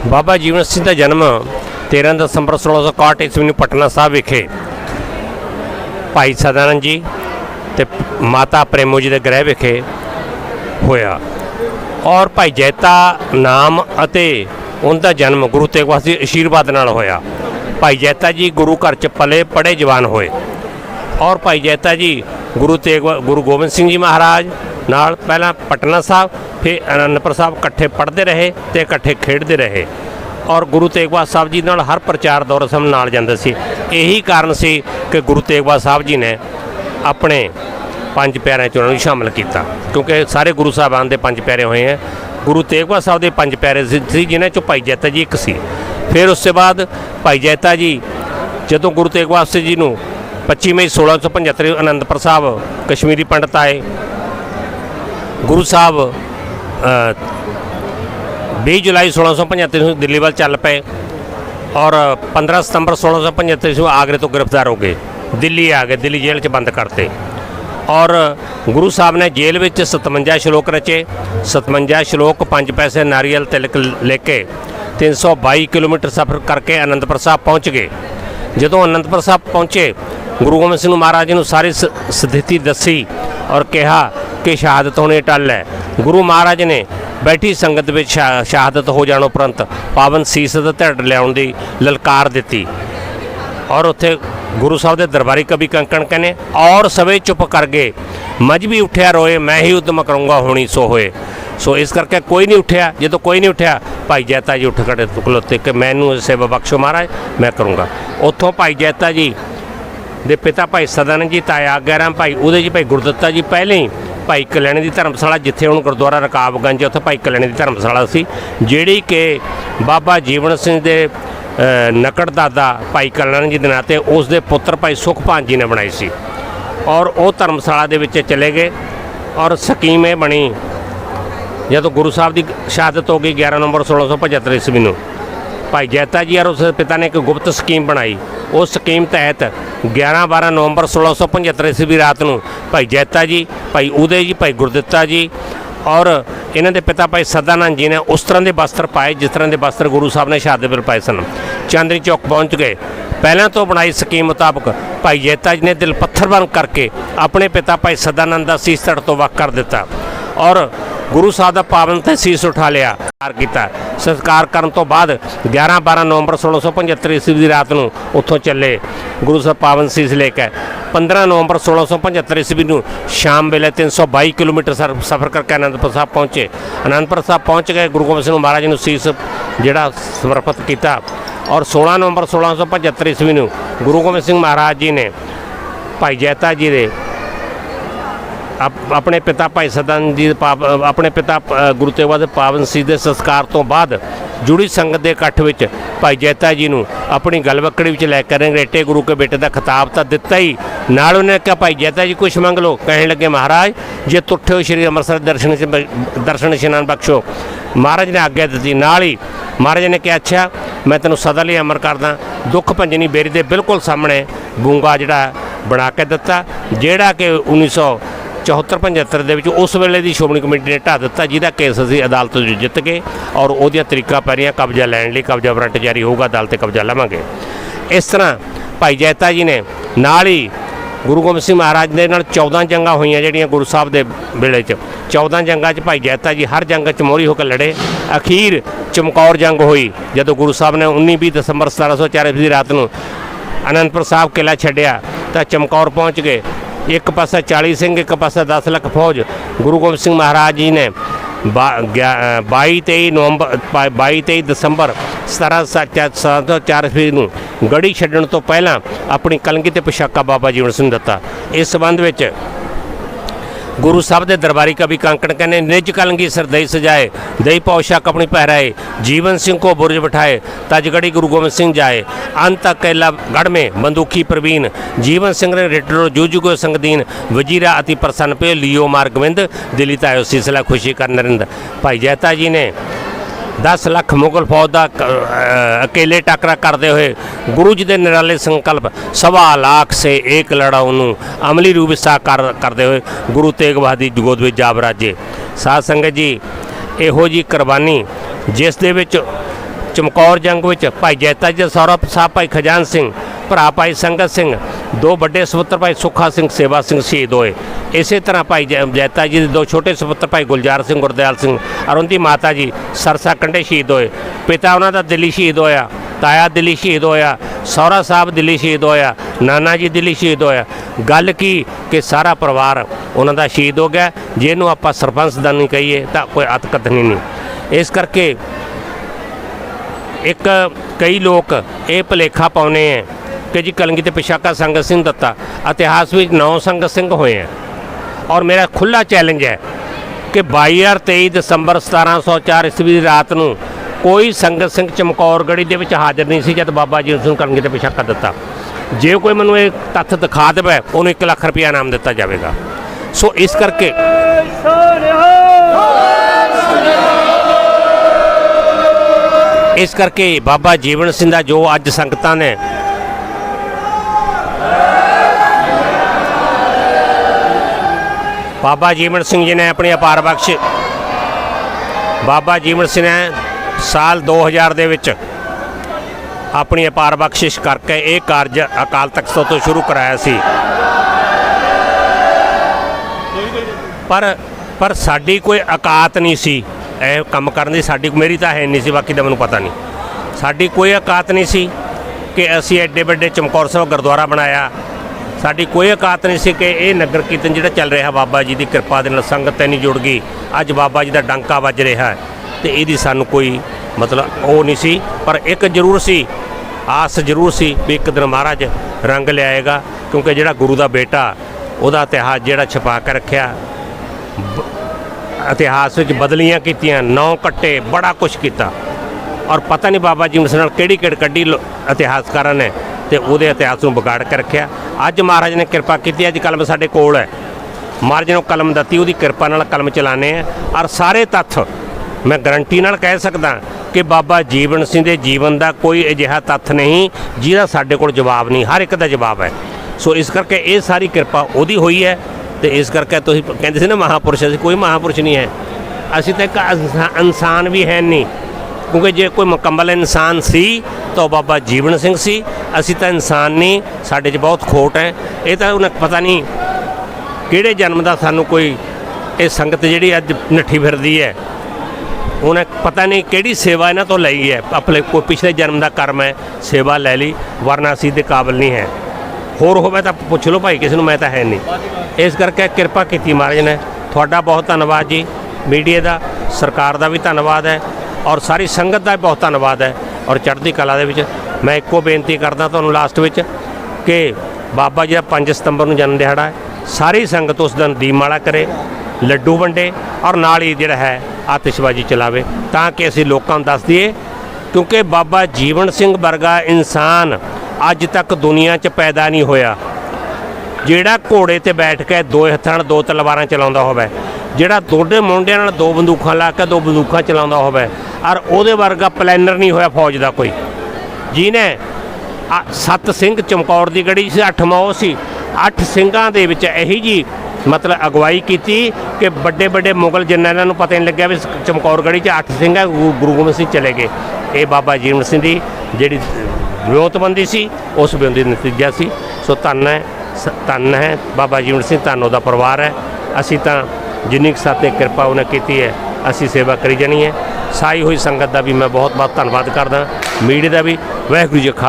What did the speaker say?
बाबा जीवन सिंह का जन्म 13 दसंबर 1661 ईस्वी ਨੂੰ पटना साहब विखे भाई सदानंद जी ते माता प्रेमो जी के गृह विखे होया और भाई जैता नाम अते उनका जन्म गुरु तेग बहादुर जी आशीर्वाद नाल होया। भाई जैता जी गुरु घर च पले पढ़े जवान होए और भाई जैता जी गुरु गोबिंद सिंह जी महाराज नाल पहला पटना साहब फिर आनंदपुर साहब इकट्ठे पढ़ते रहे तो इकट्ठे खेडते रहे और गुरु तेग बहादुर साहब जी नाल हर प्रचार दौर सम नाल जांदे सी। यही कारण सी कि गुरु तेग बहादुर साहब जी ने अपने पंज प्यारिਆਂ 'ਚ उन्होंने शामिल किया क्योंकि सारे गुरु साहबान के पंज प्यारे हुए हैं। गुरु तेग बहादुर साहब के पंज प्यारे सी जिन्हें चों भाई जैता जी एक सी। फिर उसके बाद भाई जैता जी जदों गुरु तेग बहादुर जी नूं 25 मई 1675 आनंदपुर साहब कश्मीरी पंडित आए। गुरु साहब 20 जुलाई 1675 दिल्ली वाल चल पे और 15 सितंबर 1675 आगरे तो गिरफ्तार हो गए, दिल्ली आ गए, दिल्ली जेल च बंद करते और गुरु साहब ने जेल में 57 श्लोक रचे। 57 श्लोक 5 पैसे नारियल तिलक लेके 322 किलोमीटर सफ़र करके आनंदपुर साहब पहुँच गए। जदों आनंदपुर साहब पहुँचे गुरु गोबिंद सिंह महाराज जी ने सारी स्थिति दसी और कहा कि शहादत होने टल है। गुरु महाराज ने बैठी संगत में शहादत हो जाने उपरंत पावन सीस ढिड लियाउण दी ललकार दी और उत्थे गुरु साहब के दरबारी कवि कंकण कहने और सवे चुप कर गए, मज भी उठिया रोए, मैं ही उद्यम करूँगा होनी सो होए। सो इस करके कोई नहीं उठिया। जो कोई नहीं उठिया भाई जैता जी उठ खड़े खलोते कि मैनू सेवा बख्शो महाराज मैं करूँगा। उत्थों भाई जैता जी दे पिता भाई सदानंद जी ताया आग्याराम भाई उदय जी भाई गुरदत्ता जी पहले ही भाई कल्याणी की धर्मशाला जिथे हुण गुरुद्वारा रकाबगंज उत्थे भाई कल्याणी की धर्मशाला सी जिहड़ी कि बाबा जीवन सिंह दे नकड़ दादा भाई कल्याण जी के नाते उसके पुत्र भाई सुखपाल जी ने बनाई सी और वो धर्मशाला दे विच चले गए और स्कीम ये बनी जदों गुरु साहब की शहादत हो गई 11 नवंबर 1675 ईस्वी नूं भाई जैता जी और उसके पिता ने एक गुप्त स्कीम बनाई। उस स्कीम तहत 11-12 नवंबर 1675 ईस्वी रात को भाई जैता जी भाई उदय जी भाई गुरदत्ता जी और इन्हों के पिता भाई सदानंद जी ने उस तरह के वस्त्र पाए जिस तरह के वस्त्र गुरु साहब ने शहादत वेले पाए सन। चांदनी चौक पहुँच गए। पहलों तो बनाई स्कीम मुताबक भाई जैता जी ने दिल पत्थर बंद करके अपने पिता भाई सदानंद का सीस धड़ तो वख कर दिता और गुरु साहब का पावन ते सीस उठा लिया किया। संस्कार करने तो बाद 11-12 नवंबर 1675 ईस्वी की रात को उत्थों चले गुरु साहब पावन सीस लेकर 15 नवंबर 1675 ईस्वी को शाम वेले 322 किलोमीटर सफ़र करके आनंदपुर साहब पहुँचे। आनंदपुर साहब पहुँच गए। गुरु गोबिंद सिंह महाराज ने सीस जिहड़ा समर्पित किया और 16 नवंबर 1675 ईस्वी को गुरु गोबिंद सिंह महाराज जी ने भाई जैता जी दे अपने पिता भाई सदानंद जी अपने पिता गुरु तेग बहादुर पावन सीस के संस्कार तो बाद जुड़ी संगत के इकट्ठ में भाई जैता जी को अपनी गलवकड़ी में लैकर अंग्रेटे गुरु के बेटे का खिताब तो दिता ही नाल उन्हें कहा भाई जैता जी कुछ मंग लो। कहने लगे महाराज जे तुठे हो श्री अमृतसर दर्शन इशनान बख्शो। महाराज ने आग्ञा दी। नाल ही महाराज ने कहा अच्छा मैं तेनों सदा लिए अमर करदा। दुख भंजनी बेरी के बिल्कुल सामने बूंगा जिहड़ा बना के दिता जिहड़ा कि 1974-75 उस वेले की श्रोमणी कमेटी ने ढा दिता जिहदा केस असीं अदालत जित गए और उहदियां तरीका पैरियां कब्जा लैण लई कब्जा वारंट जारी होगा अदालत कब्जा लवांगे। इस तरह भाई जैता जी ने नाल ही गुरु गोबिंद सिंह महाराज दे नाल 14 जंगा होईयां जिहड़ियां गुरु साहब दे वेले 14 जंगां भाई जैता जी हर जंग च मोहरी होकर लड़े। अखीर चमकौर जंग हुई जदों गुरु साहब ने 19-20 दसंबर 1704 ईस्वी रात को आनंदपुर साहब किला छड्डिया तो चमकौर पहुँच गए। एक पासा 40 सिंह एक पासा 10 लाख फौज। गुरु गोबिंद सिंह महाराज जी ने 22-23 दसंबर 1704 ईस्वी को गढ़ी छड्डण तो पहला अपनी कलंगी ते पोशाका बाबा जीवन सिंह दत्ता। इस संबंध में गुरु साहब के दरबारी कवि कांकड़ कहने निज कलंगी सर दई सजाए दई पोशाक अपनी पहराए जीवन सिंह को बुर्ज बिठाए तजगढ़ी गुरु गोबिंद सिंह जाए अंत अकेला गढ़ में बंदूकी प्रवीण जीवन सिंह ने रिटरो जूझगो संगदीन वजीरा अति प्रसन्न पे लियो मार्गविंद दिल्ली तायो सिलसिला खुशी कर नरिंद। भाई जैता जी ने 10 लाख मुगल फौज का अकेले टाकरा करते हुए गुरु जी के निराले संकल्प 1.25 लाख से एक लड़ाऊ अमली रूप साकार करते हुए गुरु तेग बहादुर जी गोद में जा बराजे। साध संगत जी इहो जी कुर्बानी जिस दे विच ਚਮਕੌਰ ਜੰਗ ਵਿੱਚ ਭਾਈ ਜੈਤਾ ਜੀ ਦਾ ਸਹੁਰਾ ਸਾਹਿਬ ਭਾਈ ਖਜਾਨ ਸਿੰਘ, ਭਰਾ ਭਾਈ ਸੰਗਤ ਸਿੰਘ, ਦੋ ਵੱਡੇ ਸਪੁੱਤਰ ਭਾਈ ਸੁੱਖਾ ਸਿੰਘ, ਸੇਵਾ ਸਿੰਘ ਸ਼ਹੀਦ ਹੋਏ। ਇਸੇ ਤਰ੍ਹਾਂ ਭਾਈ ਜੈਤਾ ਜੀ ਦੇ ਦੋ ਛੋਟੇ ਸਪੁੱਤਰ ਭਾਈ ਗੁਲਜ਼ਾਰ ਸਿੰਘ, ਗੁਰਦਿਆਲ ਸਿੰਘ ਔਰ ਉਹਦੀ ਮਾਤਾ ਜੀ ਸਰਸਾ ਕੰਢੇ ਸ਼ਹੀਦ ਹੋਏ। ਪਿਤਾ ਉਹਨਾਂ ਦਾ ਦਿੱਲੀ ਸ਼ਹੀਦ ਹੋਇਆ, ਤਾਇਆ ਦਿੱਲੀ ਸ਼ਹੀਦ ਹੋਇਆ, ਸਹੁਰਾ ਸਾਹਿਬ ਦਿੱਲੀ ਸ਼ਹੀਦ ਹੋਇਆ, ਨਾਨਾ ਜੀ ਦਿੱਲੀ ਸ਼ਹੀਦ ਹੋਇਆ। ਗੱਲ ਕੀ ਕਿ ਸਾਰਾ ਪਰਿਵਾਰ ਉਹਨਾਂ ਦਾ ਸ਼ਹੀਦ ਹੋ ਗਿਆ। ਜੇ ਇਹਨੂੰ ਆਪਾਂ ਸਰਪੰਚਦਾਨੀ ਕਹੀਏ ਤਾਂ ਕੋਈ ਅਤਕਥਨੀ ਨਹੀਂ। ਇਸ ਕਰਕੇ ਇੱਕ ਕਈ ਲੋਕ ਇਹ ਭੁਲੇਖਾ ਪਾਉਂਦੇ ਹੈ ਕਿ ਜੀ ਕਲਗੀ ਤੇ ਪਿਛਾਕਾ ਸੰਗਤ ਸਿੰਘ ਦੱਤਾ। ਇਤਿਹਾਸ ਵਿੱਚ 9 ਸੰਗਤ ਸਿੰਘ ਹੋਏ ਹੈ ਔਰ ਮੇਰਾ ਖੁੱਲ੍ਹਾ ਚੈਲੰਜ ਹੈ ਕਿ 22 ਔਰ 23 ਦਸੰਬਰ 1704 ਈਸਵੀ ਦੀ ਰਾਤ ਨੂੰ ਕੋਈ ਸੰਗਤ ਸਿੰਘ ਚਮਕੌਰਗੜ੍ਹੀ ਦੇ ਵਿੱਚ ਹਾਜ਼ਰ ਨਹੀਂ ਸੀ ਜਦ ਬਾਬਾ ਜੀ ਨੂੰ ਕਲਗੀ ਤੇ ਪਿਛਾਕਾ ਦਿੱਤਾ। ਜੇ ਕੋਈ ਮੈਨੂੰ ਇਹ ਤੱਥ ਦਿਖਾ ਦੇਵੇ ਉਹਨੂੰ 1 ਲੱਖ ਰੁਪਇਆ ਇਨਾਮ ਦਿੱਤਾ ਜਾਵੇਗਾ। ਸੋ ਇਸ ਕਰਕੇ ਬਾਬਾ ਜੀਵਨ ਸਿੰਘ ਦਾ ਜੋ ਅੱਜ ਸੰਗਤਾਂ ਨੇ ਬਾਬਾ ਜੀਵਨ ਸਿੰਘ ਜੀ ਨੇ ਆਪਣੀ ਅਪਾਰ ਬਖਸ਼ ਬਾਬਾ ਜੀਵਨ ਸਿੰਘ ਨੇ ਸਾਲ 2000 ਦੇ ਵਿੱਚ ਆਪਣੀ ਅਪਾਰ ਬਖਸ਼ਿਸ਼ ਕਰਕੇ ਇਹ ਕਾਰਜ ਅਕਾਲ ਤਖਤ ਤੋਂ ਸ਼ੁਰੂ ਕਰਾਇਆ ਸੀ। ਪਰ ਸਾਡੀ ਕੋਈ ਔਕਾਤ ਨਹੀਂ ਸੀ ਇਹ ਕੰਮ ਕਰਨ ਦੀ। ਸਾਡੀ ਮੇਰੀ ਤਾਂ ਹੈ ਨਹੀਂ ਸੀ, ਬਾਕੀ ਦਾ ਮੈਨੂੰ ਪਤਾ ਨਹੀਂ। ਸਾਡੀ ਕੋਈ ਔਕਾਤ ਨਹੀਂ ਸੀ ਕਿ ਅਸੀਂ ਐਡੇ ਵੱਡੇ ਚਮਕੌਰ ਸਾਹਿਬ ਗੁਰਦੁਆਰਾ ਬਣਾਇਆ। ਸਾਡੀ ਕੋਈ ਔਕਾਤ ਨਹੀਂ ਸੀ ਕਿ ਇਹ ਨਗਰ ਕੀਰਤਨ ਜਿਹੜਾ ਚੱਲ ਰਿਹਾ ਬਾਬਾ ਜੀ ਦੀ ਕਿਰਪਾ ਦੇ ਨਾਲ ਸੰਗਤ ਇੰਨੀ ਜੁੜ ਗਈ, ਅੱਜ ਬਾਬਾ ਜੀ ਦਾ ਡੰਕਾ ਵੱਜ ਰਿਹਾ ਹੈ ਤੇ ਇਹਦੀ ਸਾਨੂੰ ਕੋਈ ਮਤਲਬ ਉਹ ਨਹੀਂ ਸੀ। ਪਰ ਇੱਕ ਜ਼ਰੂਰ ਸੀ, ਆਸ ਜ਼ਰੂਰ ਸੀ ਵੀ ਇੱਕ ਦਿਨ ਮਹਾਰਾਜ ਰੰਗ ਲਿਆਏਗਾ, ਕਿਉਂਕਿ ਜਿਹੜਾ ਗੁਰੂ ਦਾ ਬੇਟਾ ਉਹਦਾ ਇਤਿਹਾਸ ਜਿਹੜਾ ਛਪਾ ਕੇ ਰੱਖਿਆ, ਇਤਿਹਾਸ ਵਿੱਚ ਬਦਲੀਆਂ ਕੀਤੀਆਂ, 9 ਕੱਟੇ, ਬੜਾ ਕੁਛ ਕੀਤਾ ਔਰ ਪਤਾ ਨਹੀਂ ਬਾਬਾ ਜੀ ਉਸ ਨਾਲ ਕਿਹੜੀ ਕਿਹੜ ਕੱਢੀ ਇਤਿਹਾਸਕਾਰਾਂ ਨੇ ਤੇ ਉਹਦੇ ਇਤਿਹਾਸ ਨੂੰ ਵਿਗਾੜ ਕੇ ਰੱਖਿਆ। ਅੱਜ ਮਹਾਰਾਜ ਨੇ ਕਿਰਪਾ ਕੀਤੀ, ਅੱਜ ਕਲਮ ਸਾਡੇ ਕੋਲ ਹੈ। ਮਹਾਰਾਜ ਨੇ ਕਲਮ ਦਿੱਤੀ, ਉਹਦੀ ਕਿਰਪਾ ਨਾਲ ਕਲਮ ਚਲਾਉਂਦੇ ਆ ਔਰ ਸਾਰੇ ਤੱਥ ਮੈਂ ਗਰੰਟੀ ਨਾਲ ਕਹਿ ਸਕਦਾ ਕਿ ਬਾਬਾ ਜੀਵਨ ਸਿੰਘ ਦੇ ਜੀਵਨ ਦਾ ਕੋਈ ਅਜਿਹਾ ਤੱਥ ਨਹੀਂ ਜਿਹਦਾ ਸਾਡੇ ਕੋਲ ਜਵਾਬ ਨਹੀਂ, ਹਰ ਇੱਕ ਦਾ ਜਵਾਬ ਹੈ। ਸੋ ਇਸ ਕਰਕੇ ਇਹ ਸਾਰੀ ਕਿਰਪਾ ਉਹਦੀ ਹੋਈ ਹੈ ਤੇ ਇਸ ਕਰਕੇ ਤੁਸੀਂ ਕਹਿੰਦੇ ਸੀ ਨਾ ਮਹਾਂਪੁਰਸ਼, ਅਸੀਂ ਕੋਈ ਮਹਾਂਪੁਰਸ਼ ਨਹੀਂ ਹੈ। ਅਸੀਂ ਤਾਂ ਇੱਕ ਇਨਸਾਨ ਵੀ ਹੈ ਨਹੀਂ, ਕਿਉਂਕਿ ਜੇ ਕੋਈ ਮੁਕੰਮਲ ਇਨਸਾਨ ਸੀ ਤਾਂ ਬਾਬਾ ਜੀਵਨ ਸਿੰਘ ਸੀ। ਅਸੀਂ ਤਾਂ ਇਨਸਾਨ ਨਹੀਂ, ਸਾਡੇ 'ਚ ਬਹੁਤ ਖੋਟ ਹੈ। ਇਹ ਤਾਂ ਉਹਨੇ ਪਤਾ ਨਹੀਂ ਕਿਹੜੇ ਜਨਮ ਦਾ ਸਾਨੂੰ ਕੋਈ ਇਹ ਸੰਗਤ ਜਿਹੜੀ ਅੱਜ ਨੱਠੀ ਫਿਰਦੀ ਹੈ, ਉਹਨੇ ਪਤਾ ਨਹੀਂ ਕਿਹੜੀ ਸੇਵਾ ਇਹਨਾਂ ਤੋਂ ਲਈ ਹੈ। ਆਪਣੇ ਕੋਈ ਪਿਛਲੇ ਜਨਮ ਦਾ ਕਰਮ ਹੈ, ਸੇਵਾ ਲੈ ਲਈ, ਵਰਨਾ ਅਸੀਂ ਦੇ ਕਾਬਿਲ ਨਹੀਂ ਹੈ। ਹੋਰ ਹੋਵੇ ਤਾਂ ਪੁੱਛ ਲਓ ਭਾਈ ਕਿਸੇ ਨੂੰ, ਮੈਂ ਤਾਂ ਹੈ ਨਹੀਂ। ਇਸ ਕਰਕੇ ਕਿਰਪਾ ਕੀਤੀ ਮਹਾਰਾਜ ਨੇ। ਤੁਹਾਡਾ ਬਹੁਤ ਧੰਨਵਾਦ ਜੀ, ਮੀਡੀਆ ਦਾ, ਸਰਕਾਰ ਦਾ ਵੀ ਧੰਨਵਾਦ ਹੈ ਔਰ ਸਾਰੀ ਸੰਗਤ ਦਾ ਬਹੁਤ ਧੰਨਵਾਦ ਹੈ। ਔਰ ਚੜ੍ਹਦੀ ਕਲਾ ਦੇ ਵਿੱਚ ਮੈਂ ਇੱਕੋ ਬੇਨਤੀ ਕਰਦਾ ਤੁਹਾਨੂੰ ਲਾਸਟ ਵਿੱਚ ਕਿ ਬਾਬਾ ਜੀ ਦਾ 5 ਸਤੰਬਰ ਨੂੰ ਜਨਮ ਦਿਹਾੜਾ ਹੈ। ਸਾਰੀ ਸੰਗਤ ਉਸ ਦਿਨ ਦੀਪਮਾਲਾ ਕਰੇ, ਲੱਡੂ ਵੰਡੇ ਔਰ ਨਾਲ ਹੀ ਜਿਹੜਾ ਹੈ ਆਤਿਸ਼ਬਾਜ਼ੀ ਚਲਾਵੇ, ਤਾਂ ਕਿ ਅਸੀਂ ਲੋਕਾਂ ਨੂੰ ਦੱਸ ਦਈਏ, ਕਿਉਂਕਿ ਬਾਬਾ ਜੀਵਨ ਸਿੰਘ ਵਰਗਾ ਇਨਸਾਨ ਅੱਜ ਤੱਕ ਦੁਨੀਆ 'ਚ ਪੈਦਾ ਨਹੀਂ ਹੋਇਆ ਜਿਹੜਾ ਘੋੜੇ 'ਤੇ ਬੈਠ ਕੇ 2 ਹੱਥਾਂ ਨਾਲ 2 ਤਲਵਾਰਾਂ ਚਲਾਉਂਦਾ ਹੋਵੇ, ਜਿਹੜਾ ਦੋਡੇ ਮੁੰਡਿਆਂ ਨਾਲ 2 ਬੰਦੂਕਾਂ ਲਾ ਕੇ 2 ਬੰਦੂਕਾਂ ਚਲਾਉਂਦਾ ਹੋਵੇ, ਔਰ ਉਹਦੇ ਵਰਗਾ ਪਲੈਨਰ ਨਹੀਂ ਹੋਇਆ ਫੌਜ ਦਾ ਕੋਈ, ਜਿਹਨੇ 7 ਸਿੰਘ ਚਮਕੌਰ ਦੀ ਗੜੀ ਸੀ, 8 ਮੌ ਸੀ, 8 ਸਿੰਘਾਂ ਦੇ ਵਿੱਚ ਇਹੀ ਜੀ ਮਤਲਬ ਅਗਵਾਈ ਕੀਤੀ ਕਿ ਵੱਡੇ ਵੱਡੇ ਮੁਗਲ ਜਿੰਨਾ ਇਹਨਾਂ ਨੂੰ ਪਤਾ ਨਹੀਂ ਲੱਗਿਆ ਵੀ ਚਮਕੌਰਗੜ੍ਹੀ 'ਚ 8 ਸਿੰਘ ਹੈ, ਗੁਰੂ ਗੋਬਿੰਦ ਸਿੰਘ ਚਲੇ ਗਏ। ਇਹ ਬਾਬਾ ਜੀਵਨ ਸਿੰਘ ਦੀ ਜਿਹੜੀ ਵਿਉਂਤਬੰਦੀ ਸੀ, ਉਸ ਵਿਉਂਤਬੰਦੀ ਦਾ ਨਤੀਜਾ ਸੀ। ਸੋ ਧੰਨ ਹੈ ਬਾਬਾ ਜੀਵਨ ਸਿੰਘ, ਧੰਨ ਉਹਦਾ ਪਰਿਵਾਰ ਹੈ। ਅਸੀਂ ਤਾਂ ਜਿੰਨੀ ਕੁ ਸਾਤੇ ਕਿਰਪਾ ਉਹਨੇ ਕੀਤੀ ਹੈ, ਅਸੀਂ ਸੇਵਾ ਕਰੀ ਜਾਣੀ ਹੈ। ਸਾਈ ਹੋਈ ਸੰਗਤ ਦਾ ਵੀ ਮੈਂ ਬਹੁਤ ਬਹੁਤ ਧੰਨਵਾਦ ਕਰਦਾ, ਮੀਡੀਆ ਦਾ ਵੀ। ਵਾਹਿਗੁਰੂ ਜੀ ਕਾ